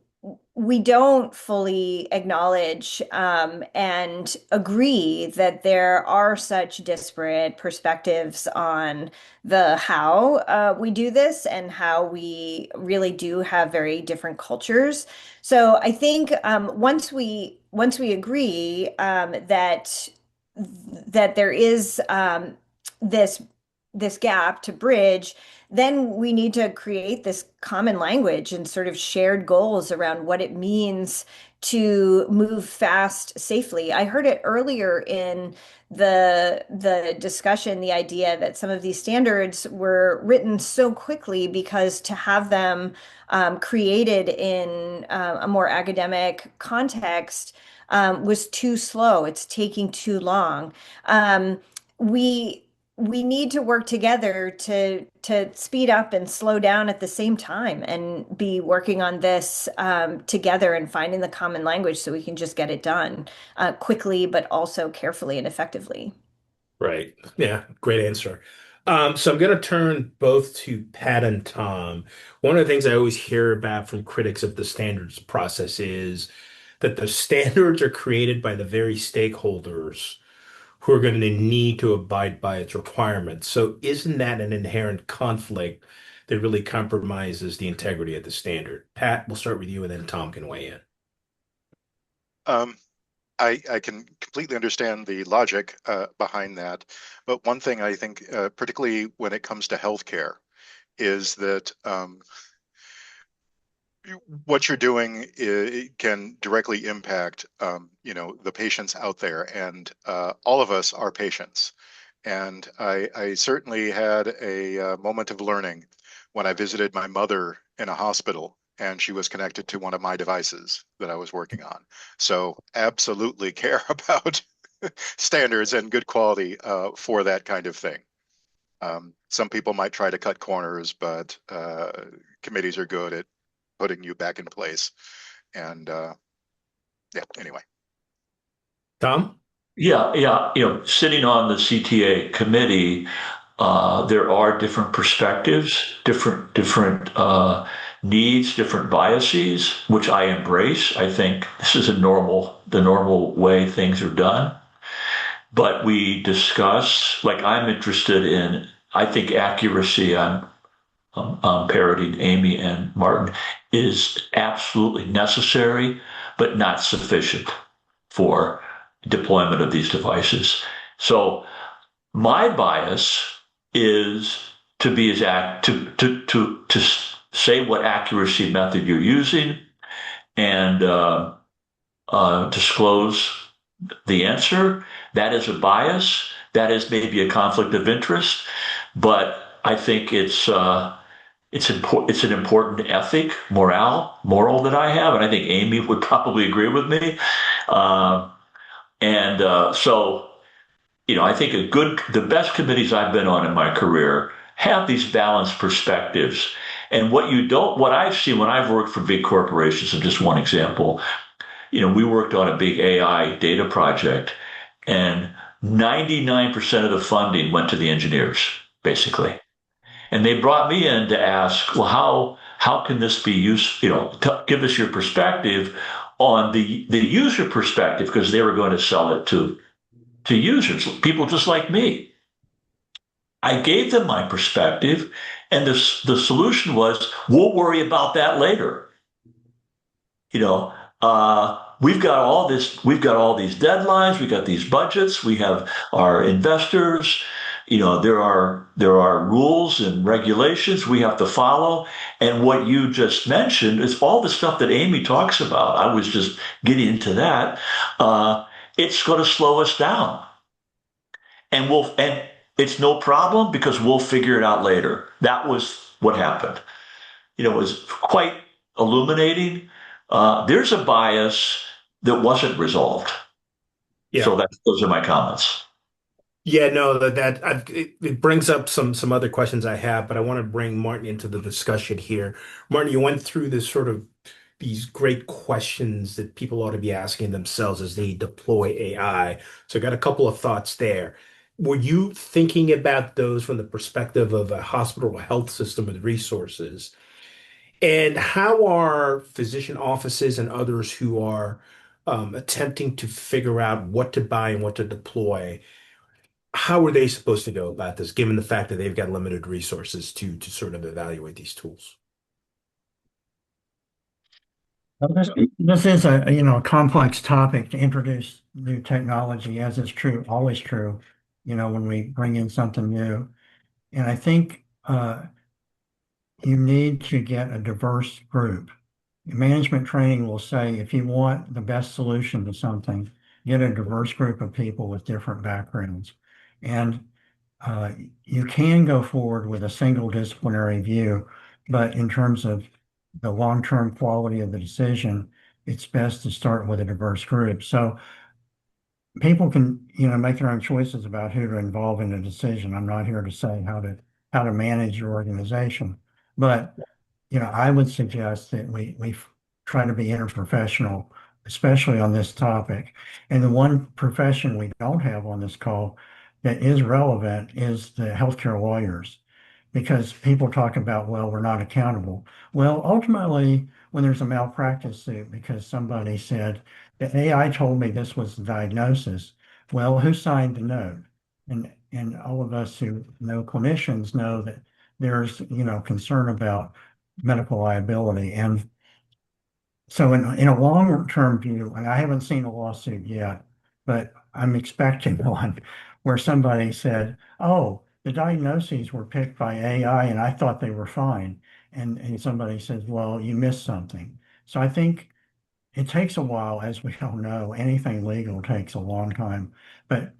S5: we don't fully acknowledge and agree that there are such disparate perspectives on the how we do this and how we really do have very different cultures. So I think once we agree that there is this this gap to bridge, then we need to create this common language and sort of shared goals around what it means to move fast safely. I heard it earlier in the discussion, the idea that some of these standards were written so quickly because to have them created in a more academic context was too slow. It's taking too long. Um, we we need to work together to speed up and slow down at the same time and be working on this together and finding the common language so we can just get it done quickly, but also carefully and effectively.
S2: Right. Yeah, great answer. So I'm going to turn both to Pat and Tom. One of the things I always hear about from critics of the standards process is that the standards are created by the very stakeholders who are going to need to abide by its requirements. So isn't that an inherent conflict that really compromises the integrity of the standard? Pat, we'll start with you, and then Tom can weigh in.
S3: Um, I can completely understand the logic behind that, but one thing I think, particularly when it comes to healthcare, is that what you're doing can directly impact, the patients out there, and all of us are patients. And I certainly had a moment of learning when I visited my mother in a hospital and she was connected to one of my devices that I was working on. So absolutely care about standards and good quality for that kind of thing. Some people might try to cut corners, but committees are good at putting you back in place. And yeah, anyway.
S2: Tom?
S6: Yeah, yeah. Sitting on the CTA committee, there are different perspectives, different needs, different biases, which I embrace. I think this is the normal way things are done. But we discuss, like I'm interested in, I think accuracy. I'm parroting Amy and Martin is absolutely necessary, but not sufficient for deployment of these devices. So my bias is to be as act to say what accuracy method you're using and disclose the answer. That is a bias. That is maybe a conflict of interest, but I think it's an important ethic, moral that I have, and I think Amy would probably agree with me. Uh, and I think the best committees I've been on in my career have these balanced perspectives. And what I've seen when I've worked for big corporations, and just one example, we worked on a big AI data project, and 99% of the funding went to the engineers, basically. And they brought me in to ask, well, how can this be used? Give us your perspective on the user perspective, because they were going to sell it to users, people just like me. I gave them my perspective, and the solution was, we'll worry about that later. You know, we've got all these deadlines, we've got these budgets, we have our investors. There are rules and regulations we have to follow. And what you just mentioned is all the stuff that Amy talks about. I was just getting into that. It's going to slow us down. And it's no problem because we'll figure it out later. That was what happened. It was quite illuminating. There's a bias that wasn't resolved.
S2: Yeah.
S6: So those are my comments.
S2: Yeah, no, it brings up some other questions I have, but I want to bring Martin into the discussion here. Martin, you went through this sort of these great questions that people ought to be asking themselves as they deploy AI. So I got a couple of thoughts there. Were you thinking about those from the perspective of a hospital or health system with resources? And how are physician offices and others who are attempting to figure out what to buy and what to deploy? How are they supposed to go about this, given the fact that they've got limited resources to sort of evaluate these tools?
S4: Well, this is a complex topic to introduce new technology, as is true, always true, when we bring in something new. And I think you need to get a diverse group. Management training will say if you want the best solution to something, get a diverse group of people with different backgrounds. And uh, you can go forward with a single disciplinary view, but in terms of the long-term quality of the decision, it's best to start with a diverse group. So people can, make their own choices about who to involve in a decision. I'm not here to say how to manage your organization, but I would suggest that we try to be interprofessional, especially on this topic. And the one profession we don't have on this call that is relevant is the healthcare lawyers, because people talk about, well, we're not accountable. Well, ultimately, when there's a malpractice suit because somebody said the AI told me this was the diagnosis, well, who signed the note? And all of us who know clinicians know that there's, concern about medical liability. And so in a longer term view, and I haven't seen a lawsuit yet, but I'm expecting one where somebody said, oh, the diagnoses were picked by AI and I thought they were fine. And somebody says, well, you missed something. So I think it takes a while, as we all know, anything legal takes a long time. But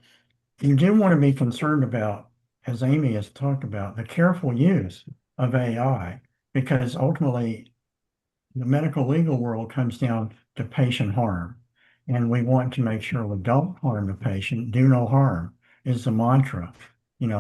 S4: you do want to be concerned about, as Amy has talked about, the careful use of AI, because ultimately the medical legal world comes down to patient harm. And we want to make sure we don't harm the patient. Do no harm is the mantra,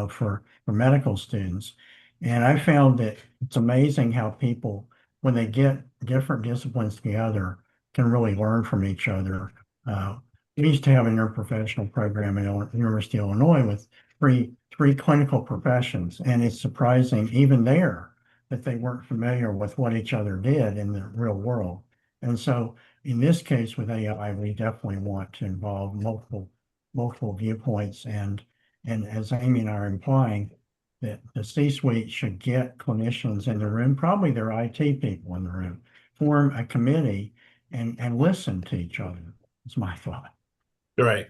S4: for medical students. And I found that it's amazing how people, when they get different disciplines together, can really learn from each other. Uh, we used to have an interprofessional program at University of Illinois with three clinical professions, and it's surprising even there that they weren't familiar with what each other did in the real world. And so in this case with AI, we definitely want to involve multiple viewpoints, and as Amy and I are implying, that the C-suite should get clinicians in the room, probably their IT people in the room, form a committee and listen to each other. It's my thought.
S2: Right.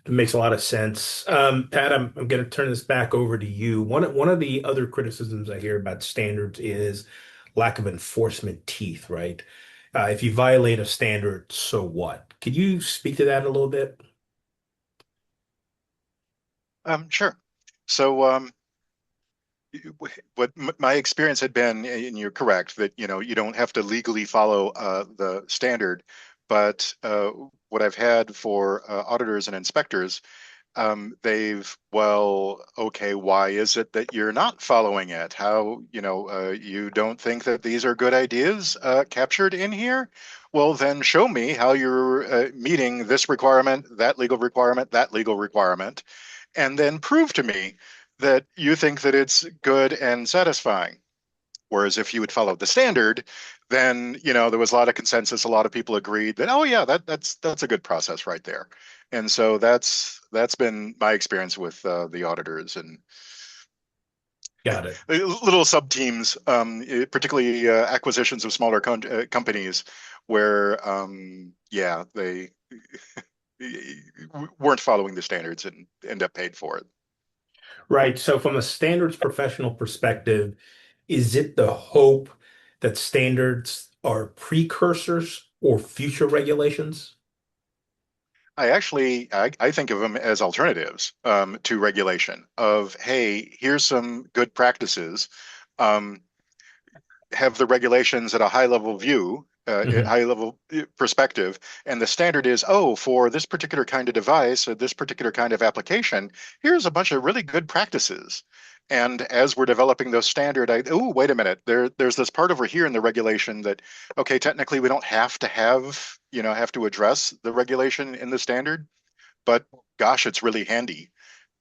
S2: That makes a lot of sense. Pat, I'm going to turn this back over to you. One of the other criticisms I hear about standards is lack of enforcement teeth, right? If you violate a standard, so what? Could you speak to that a little bit?
S3: Sure. So what my experience had been, and you're correct, that you don't have to legally follow the standard, but what I've had for auditors and inspectors, well, okay, why is it that you're not following it? How, you don't think that these are good ideas captured in here? Well, then show me how you're meeting this requirement, that legal requirement, and then prove to me that you think that it's good and satisfying. Whereas if you would follow the standard, then there was a lot of consensus. A lot of people agreed that, oh yeah, that's a good process right there. And so that's been my experience with the auditors and
S2: Got it.
S3: little sub teams, particularly acquisitions of smaller companies, where yeah, they weren't following the standards and end up paid for it.
S2: Right. So from a standards professional perspective, is it the hope that standards are precursors or future regulations?
S3: I think of them as alternatives to regulation of, hey, here's some good practices. Um, have the regulations at a high level view,
S2: Hmm.
S3: high level perspective, and the standard is, oh, for this particular kind of device or this particular kind of application, here's a bunch of really good practices. And as we're developing those standard, oh, wait a minute, there's this part over here in the regulation that, okay, technically we don't have to have to address the regulation in the standard, but gosh, it's really handy.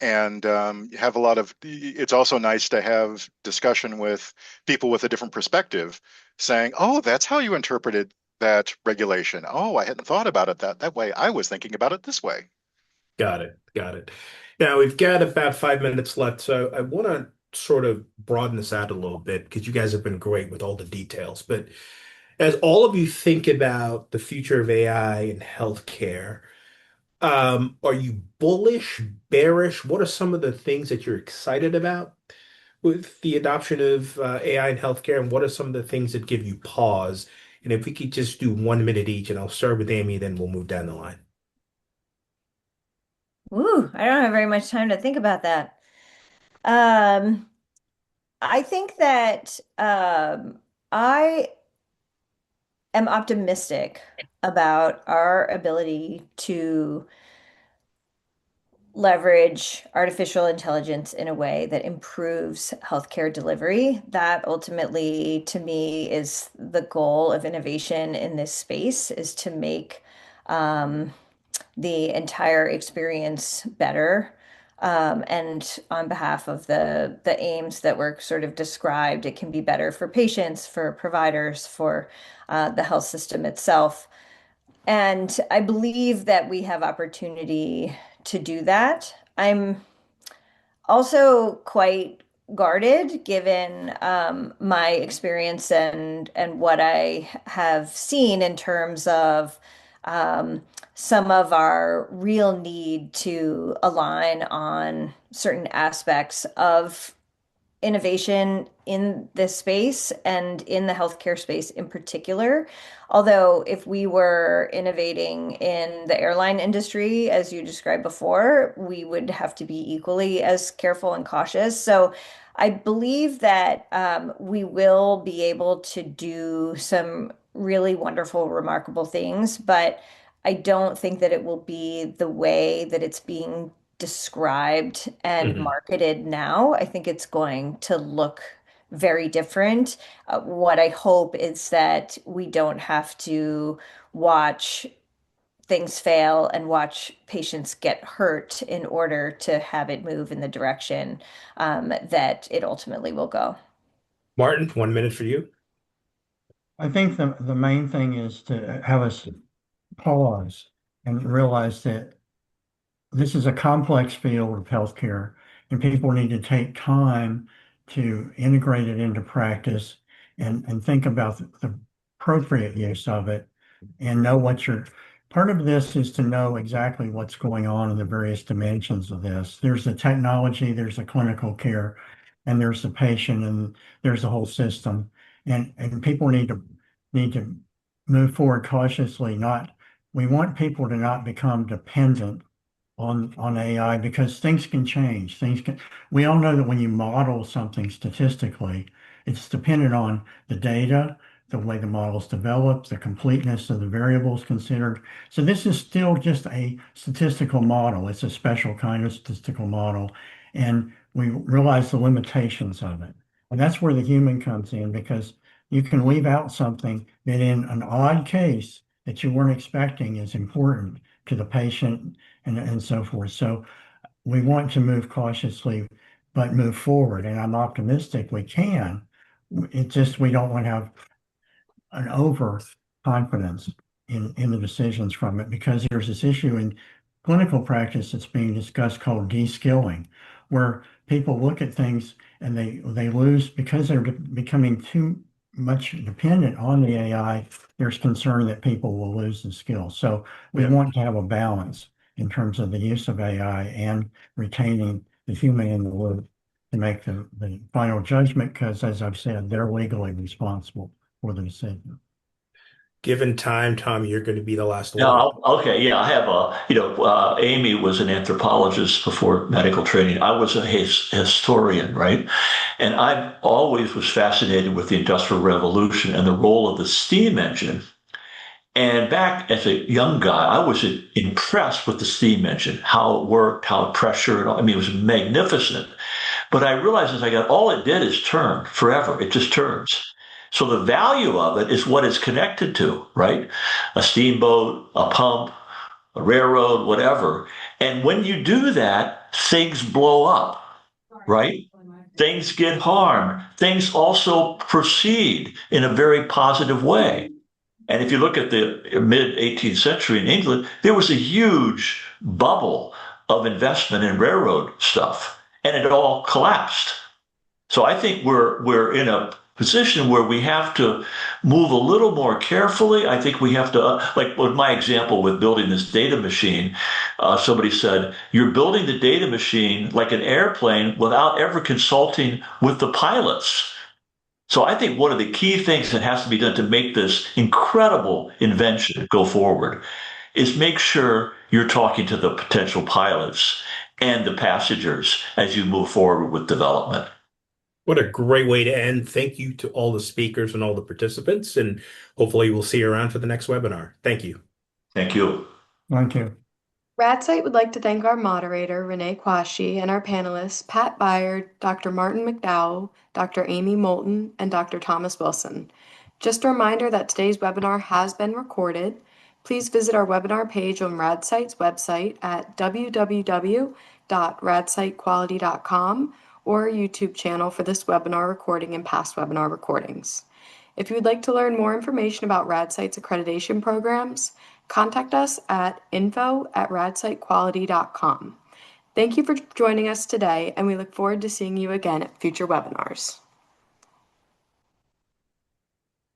S3: And have a lot of, it's also nice to have discussion with people with a different perspective saying, oh, that's how you interpreted that regulation. Oh, I hadn't thought about it that way. I was thinking about it this way.
S2: Got it. Got it. Now we've got about 5 minutes left, so I want to sort of broaden this out a little bit because you guys have been great with all the details. But as all of you think about the future of AI in healthcare, are you bullish, bearish? What are some of the things that you're excited about with the adoption of AI in healthcare, and what are some of the things that give you pause? And if we could just do 1 minute each, and I'll start with Amy, then we'll move down the line.
S5: Ooh, I don't have very much time to think about that. Um, I think that I am optimistic about our ability to leverage artificial intelligence in a way that improves healthcare delivery. That ultimately, to me, is the goal of innovation in this space, is to make um, the entire experience better. And on behalf of the aims that were sort of described, it can be better for patients, for providers, for the health system itself. And I believe that we have opportunity to do that. I'm also quite guarded given my experience and what I have seen in terms of some of our real need to align on certain aspects of innovation in this space and in the healthcare space in particular. Although, if we were innovating in the airline industry, as you described before, we would have to be equally as careful and cautious. So, I believe that we will be able to do some really wonderful, remarkable things, but I don't think that it will be the way that it's being described and
S2: Hmm.
S5: marketed now. I think it's going to look very different. What I hope is that we don't have to watch things fail and watch patients get hurt in order to have it move in the direction that it ultimately will go.
S2: Martin, 1 minute for you.
S4: I think the main thing is to have us pause and realize that this is a complex field of healthcare, and people need to take time to integrate it into practice and think about the appropriate use of it and know what your part of this is to know exactly what's going on in the various dimensions of this. There's the technology, there's the clinical care, and there's the patient, and there's the whole system. And people need to move forward cautiously, not we want people to not become dependent on AI because things can change. We all know that when you model something statistically, it's dependent on the data, the way the model's developed, the completeness of the variables considered. So this is still just a statistical model. It's a special kind of statistical model. And we realize the limitations of it. And that's where the human comes in because you can leave out something that in an odd case that you weren't expecting is important to the patient and so forth. So we want to move cautiously, but move forward. And I'm optimistic we can. It's just we don't want to have an overconfidence in the decisions from it because there's this issue in clinical practice that's being discussed called de-skilling, where people look at things and they lose because they're becoming too much dependent on the AI. There's concern that people will lose the skills. So we
S2: Yeah.
S4: want to have a balance in terms of the use of AI and retaining the human in the loop to make the final judgment because, as I've said, they're legally responsible for the decision.
S2: Given time, Tom, you're going to be the last
S6: No,
S2: one.
S6: okay, yeah, I have Amy was an anthropologist before medical training. I was a historian, right? And I always was fascinated with the Industrial Revolution and the role of the steam engine. And back as a young guy, I was impressed with the steam engine, how it worked, how pressure, I mean, it was magnificent. But I realized as I got, all it did is turn forever. It just turns. So the value of it is what it's connected to, right? A steamboat, a pump, a railroad, whatever. And when you do that, things blow up, right? Things get harmed. Things also proceed in a very positive way. And if you look at the mid 18th century in England, there was a huge bubble of investment in railroad stuff, and it all collapsed. So I think we're in a position where we have to move a little more carefully. I think we have to, like with my example with building this data machine, somebody said, you're building the data machine like an airplane without ever consulting with the pilots. So I think one of the key things that has to be done to make this incredible invention go forward is make sure you're talking to the potential pilots and the passengers as you move forward with development.
S2: What a great way to end. Thank you to all the speakers and all the participants, and hopefully we'll see you around for the next webinar. Thank you.
S6: Thank you.
S4: Thank you.
S1: RadSite would like to thank our moderator, Rene Quashie, and our panelists, Pat Baird, Dr. Martin McDowell, Dr. Amy Moulton, and Dr. Thomas Wilson. Just a reminder that today's webinar has been recorded. Please visit our webinar page on RadSite's website at www.radsitequality.com or our YouTube channel for this webinar recording and past webinar recordings. If you would like to learn more information about RadSite's accreditation programs, contact us at info@radsitequality.com. Thank you for joining us today, and we look forward to seeing you again at future webinars.